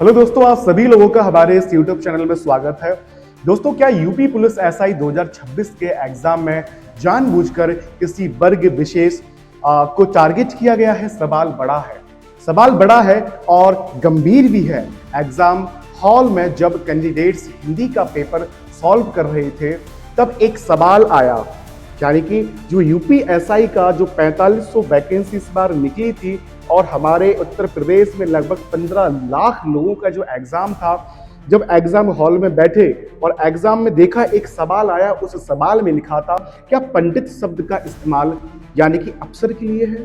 Hello दोस्तों, आप सभी लोगों का हमारे इस यूट्यूब चैनल में स्वागत है। दोस्तों, क्या यूपी पुलिस एसआई 2026 के एग्जाम में जानबूझकर किसी वर्ग विशेष को टारगेट किया गया है? सवाल बड़ा है और गंभीर भी है। एग्जाम हॉल में जब कैंडिडेट्स हिंदी का पेपर सॉल्व कर रहे थे तब एक सवाल आया, यानी कि जो यूपी एसआई का जो 4500 वैकेंसी इस बार निकली थी और हमारे उत्तर प्रदेश में लगभग 15 लाख लोगों का जो एग्जाम था, जब एग्जाम हॉल में बैठे और एग्जाम में देखा एक सवाल आया, उस सवाल में लिखा था क्या पंडित शब्द का इस्तेमाल यानी कि अफसर के लिए है?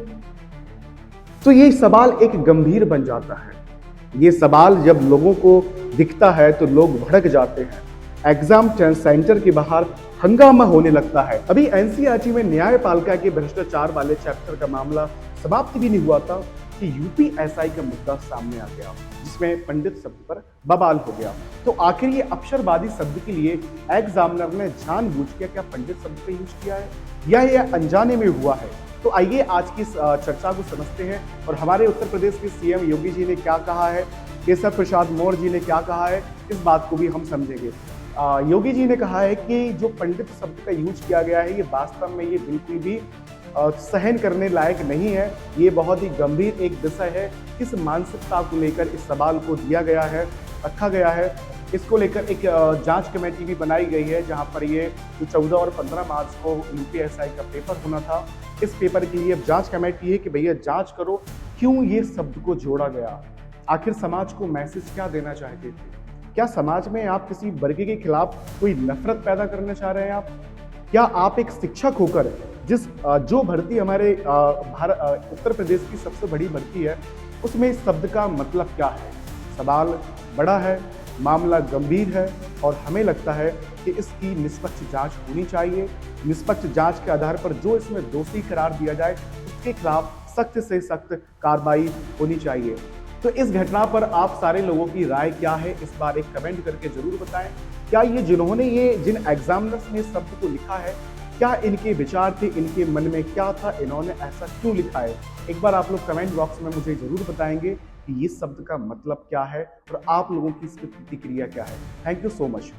तो ये सवाल एक गंभीर बन जाता है। ये सवाल जब लोगों को दिखता है तो लोग भड़क जाते हैं। एग्जाम सेंटर के बाहर हंगामा होने लगता है। अभी एनसीईआरटी में न्यायपालिका के भ्रष्टाचार वाले चैप्टर का मामला समाप्त भी नहीं हुआ था कि यूपी एसआई का मुद्दा सामने आ गया, जिसमें पंडित शब्द पर बवाल हो गया। तो आखिर ये अक्षरवादी शब्द के लिए एग्जामिनर ने जानबूझ के क्या पंडित शब्द का यूज किया है या यह अनजाने में हुआ है? तो आइए आज की चर्चा को समझते हैं और हमारे उत्तर प्रदेश के सीएम योगी जी ने क्या कहा है, केशव प्रसाद मौर्य जी ने क्या कहा है, इस बात को भी हम समझेंगे। योगी जी ने कहा है कि जो पंडित शब्द का यूज किया गया है, ये वास्तव में ये बिल्कुल भी सहन करने लायक नहीं है। ये बहुत ही गंभीर एक विषय है। किस मानसिकता को लेकर इस सवाल को दिया गया है, रखा गया है, इसको लेकर एक जांच कमेटी भी बनाई गई है, जहां पर ये जो 14 और 15 मार्च को यूपीएसआई का पेपर होना था, इस पेपर के लिए अब जांच कमेटी है कि भैया जांच करो क्यों ये शब्द को जोड़ा गया। आखिर समाज को मैसेज क्या देना चाहते थे? क्या समाज में आप किसी वर्ग के खिलाफ कोई नफरत पैदा करना चाह रहे हैं आप? क्या आप एक शिक्षक होकर जो भर्ती हमारे उत्तर प्रदेश की सबसे बड़ी भर्ती है, उसमें इस शब्द का मतलब क्या है? सवाल बड़ा है, मामला गंभीर है और हमें लगता है कि इसकी निष्पक्ष जांच होनी चाहिए। निष्पक्ष जांच के आधार पर जो इसमें दोषी करार दिया जाए, उसके खिलाफ सख्त से सख्त कार्रवाई होनी चाहिए। तो इस घटना पर आप सारे लोगों की राय क्या है, इस बार एक कमेंट करके जरूर बताएं। क्या जिन एग्जामिनर्स ने इस शब्द को लिखा है, क्या इनके विचार थे, इनके मन में क्या था, इन्होंने ऐसा क्यों लिखा है? एक बार आप लोग कमेंट बॉक्स में मुझे जरूर बताएंगे कि इस शब्द का मतलब क्या है और आप लोगों की इसकी प्रतिक्रिया क्या है। Thank you so much.